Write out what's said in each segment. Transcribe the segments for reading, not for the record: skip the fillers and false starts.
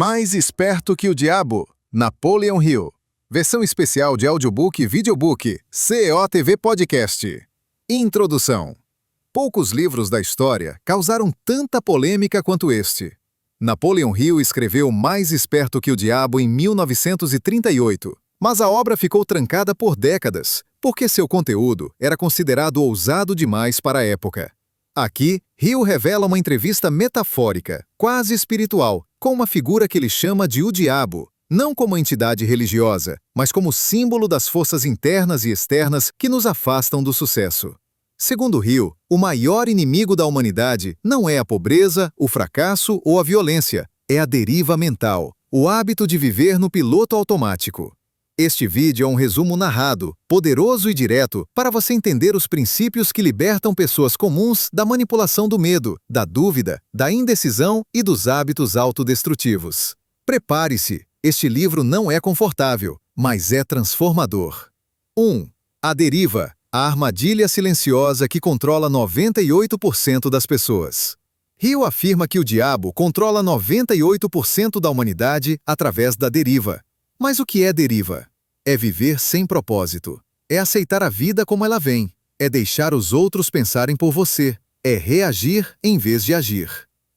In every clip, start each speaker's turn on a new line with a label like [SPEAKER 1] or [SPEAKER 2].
[SPEAKER 1] Mais esperto que o diabo, Napoleon Hill. Versão especial de audiobook e videobook, CEOTV Podcast. Introdução. Poucos livros da história causaram tanta polêmica quanto este. Napoleon Hill escreveu Mais Esperto que o Diabo em 1938, mas a obra ficou trancada por décadas, porque seu conteúdo era considerado ousado demais para a época. Aqui, Hill revela uma entrevista metafórica, quase espiritual, com uma figura que ele chama de o diabo, não como entidade religiosa, mas como símbolo das forças internas e externas que nos afastam do sucesso. Segundo Hill, o maior inimigo da humanidade não é a pobreza, o fracasso ou a violência, é a deriva mental, o hábito de viver no piloto automático. Este vídeo é um resumo narrado, poderoso e direto, para você entender os princípios que libertam pessoas comuns da manipulação do medo, da dúvida, da indecisão e dos hábitos autodestrutivos. Prepare-se, este livro não é confortável, mas é transformador. 1. A deriva, a armadilha silenciosa que controla 98% das pessoas. Hill afirma que o diabo controla 98% da humanidade através da deriva. Mas o que é deriva? É viver sem propósito. É aceitar a vida como ela vem. É deixar os outros pensarem por você. É reagir em vez de agir.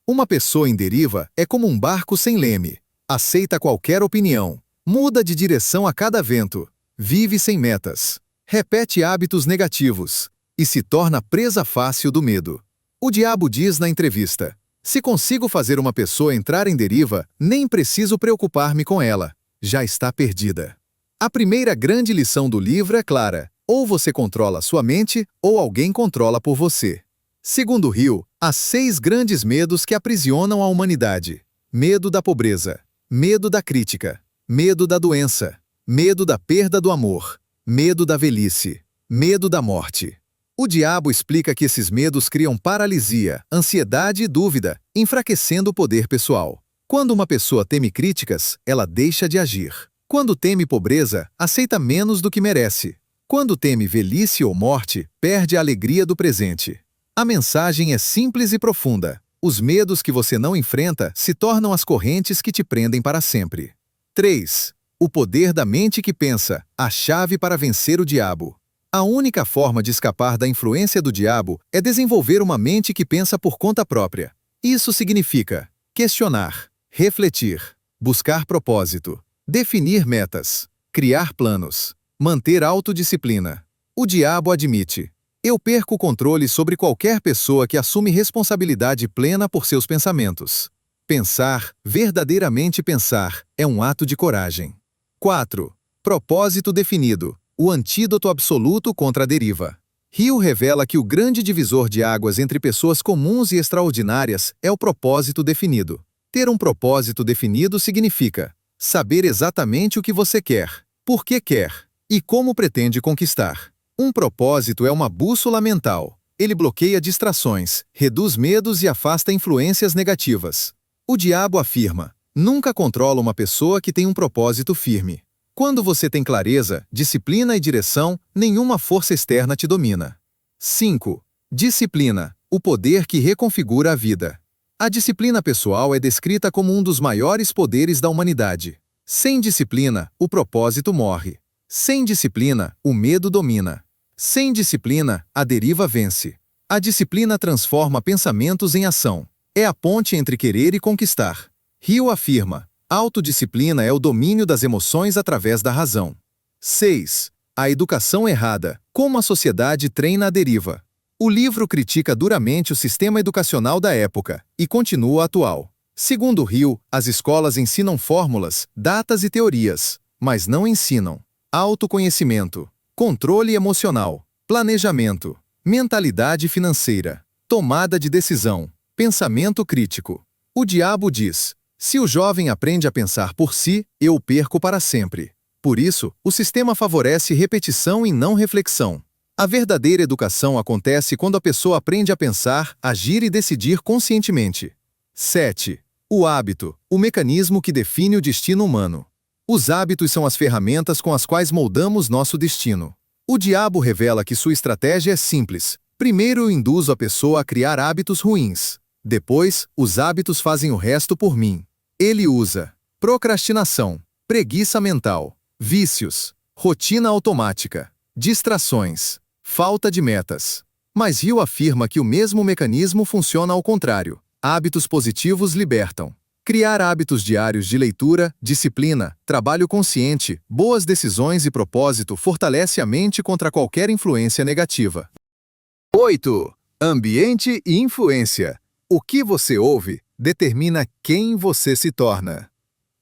[SPEAKER 1] Uma pessoa em deriva é como um barco sem leme. Aceita qualquer opinião. Muda de direção a cada vento. Vive sem metas. Repete hábitos negativos. E se torna presa fácil do medo. O diabo diz na entrevista: se consigo fazer uma pessoa entrar em deriva, nem preciso preocupar-me com ela. Já está perdida. A primeira grande lição do livro é clara: ou você controla sua mente, ou alguém controla por você. Segundo Hill, há 6 grandes medos que aprisionam a humanidade: medo da pobreza, medo da crítica, medo da doença, medo da perda do amor, medo da velhice, medo da morte. O diabo explica que esses medos criam paralisia, ansiedade e dúvida, enfraquecendo o poder pessoal. Quando uma pessoa teme críticas, ela deixa de agir. Quando teme pobreza, aceita menos do que merece. Quando teme velhice ou morte, perde a alegria do presente. A mensagem é simples e profunda. Os medos que você não enfrenta se tornam as correntes que te prendem para sempre. 3. O poder da mente que pensa, a chave para vencer o diabo. A única forma de escapar da influência do diabo é desenvolver uma mente que pensa por conta própria. Isso significa questionar, refletir, buscar propósito, definir metas, criar planos, manter autodisciplina. O diabo admite: eu perco o controle sobre qualquer pessoa que assume responsabilidade plena por seus pensamentos. Pensar, verdadeiramente pensar, é um ato de coragem. 4. Propósito definido, o antídoto absoluto contra a deriva. Hill revela que o grande divisor de águas entre pessoas comuns e extraordinárias é o propósito definido. Ter um propósito definido significa saber exatamente o que você quer, por que quer e como pretende conquistar. Um propósito é uma bússola mental. Ele bloqueia distrações, reduz medos e afasta influências negativas. O diabo afirma: nunca controla uma pessoa que tem um propósito firme. Quando você tem clareza, disciplina e direção, nenhuma força externa te domina. 5. Disciplina, o poder que reconfigura a vida. A disciplina pessoal é descrita como um dos maiores poderes da humanidade. Sem disciplina, o propósito morre. Sem disciplina, o medo domina. Sem disciplina, a deriva vence. A disciplina transforma pensamentos em ação. É a ponte entre querer e conquistar. Hill afirma: autodisciplina é o domínio das emoções através da razão. 6. A educação errada, como a sociedade treina a deriva. O livro critica duramente o sistema educacional da época e continua atual. Segundo Hill, as escolas ensinam fórmulas, datas e teorias, mas não ensinam autoconhecimento, controle emocional, planejamento, mentalidade financeira, tomada de decisão, pensamento crítico. O diabo diz: se o jovem aprende a pensar por si, eu o perco para sempre. Por isso, o sistema favorece repetição e não reflexão. A verdadeira educação acontece quando a pessoa aprende a pensar, agir e decidir conscientemente. 7. O hábito, o mecanismo que define o destino humano. Os hábitos são as ferramentas com as quais moldamos nosso destino. O diabo revela que sua estratégia é simples. Primeiro eu induzo a pessoa a criar hábitos ruins. Depois, os hábitos fazem o resto por mim. Ele usa procrastinação, preguiça mental, vícios, rotina automática, distrações, falta de metas. Mas Hill afirma que o mesmo mecanismo funciona ao contrário. Hábitos positivos libertam. Criar hábitos diários de leitura, disciplina, trabalho consciente, boas decisões e propósito fortalece a mente contra qualquer influência negativa. 8. Ambiente e influência. O que você ouve determina quem você se torna.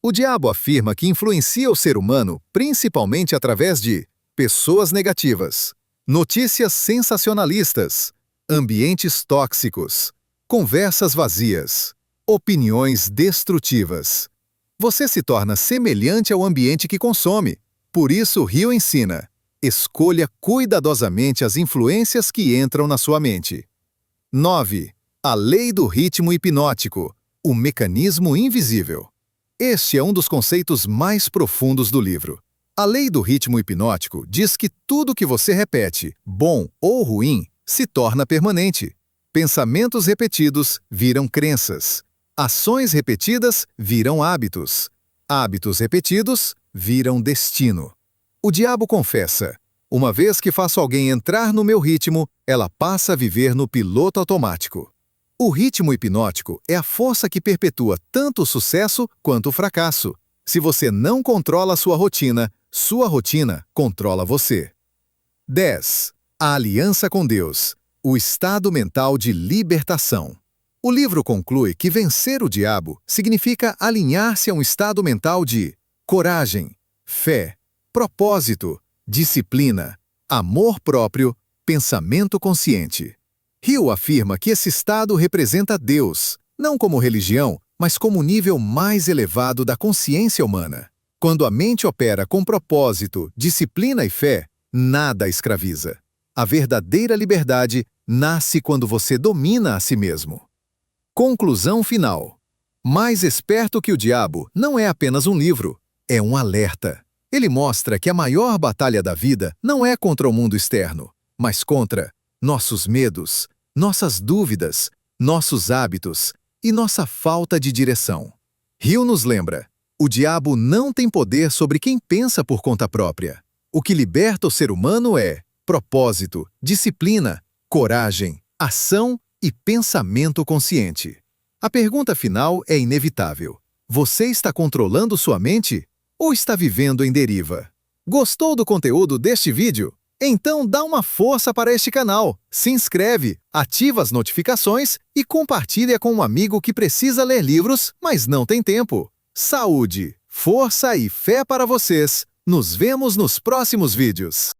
[SPEAKER 1] O diabo afirma que influencia o ser humano principalmente através de pessoas negativas, notícias sensacionalistas, ambientes tóxicos, conversas vazias, opiniões destrutivas. Você se torna semelhante ao ambiente que consome. Por isso, Hill ensina: escolha cuidadosamente as influências que entram na sua mente. 9. A lei do ritmo hipnótico, o mecanismo invisível. Este é um dos conceitos mais profundos do livro. A lei do ritmo hipnótico diz que tudo que você repete, bom ou ruim, se torna permanente. Pensamentos repetidos viram crenças. Ações repetidas viram hábitos. Hábitos repetidos viram destino. O diabo confessa: uma vez que faço alguém entrar no meu ritmo, ela passa a viver no piloto automático. O ritmo hipnótico é a força que perpetua tanto o sucesso quanto o fracasso. Se você não controla a sua rotina controla você. 10. A aliança com Deus, o estado mental de libertação. O livro conclui que vencer o diabo significa alinhar-se a um estado mental de coragem, fé, propósito, disciplina, amor próprio, pensamento consciente. Hill afirma que esse estado representa Deus, não como religião, mas como o nível mais elevado da consciência humana. Quando a mente opera com propósito, disciplina e fé, nada a escraviza. A verdadeira liberdade nasce quando você domina a si mesmo. Conclusão final. Mais Esperto que o Diabo não é apenas um livro, é um alerta. Ele mostra que a maior batalha da vida não é contra o mundo externo, mas contra nossos medos, nossas dúvidas, nossos hábitos e nossa falta de direção. Hill nos lembra: o diabo não tem poder sobre quem pensa por conta própria. O que liberta o ser humano é propósito, disciplina, coragem, ação e pensamento consciente. A pergunta final é inevitável: você está controlando sua mente ou está vivendo em deriva? Gostou do conteúdo deste vídeo? Então dá uma força para este canal, se inscreve, ativa as notificações e compartilha com um amigo que precisa ler livros, mas não tem tempo. Saúde, força e fé para vocês! Nos vemos nos próximos vídeos.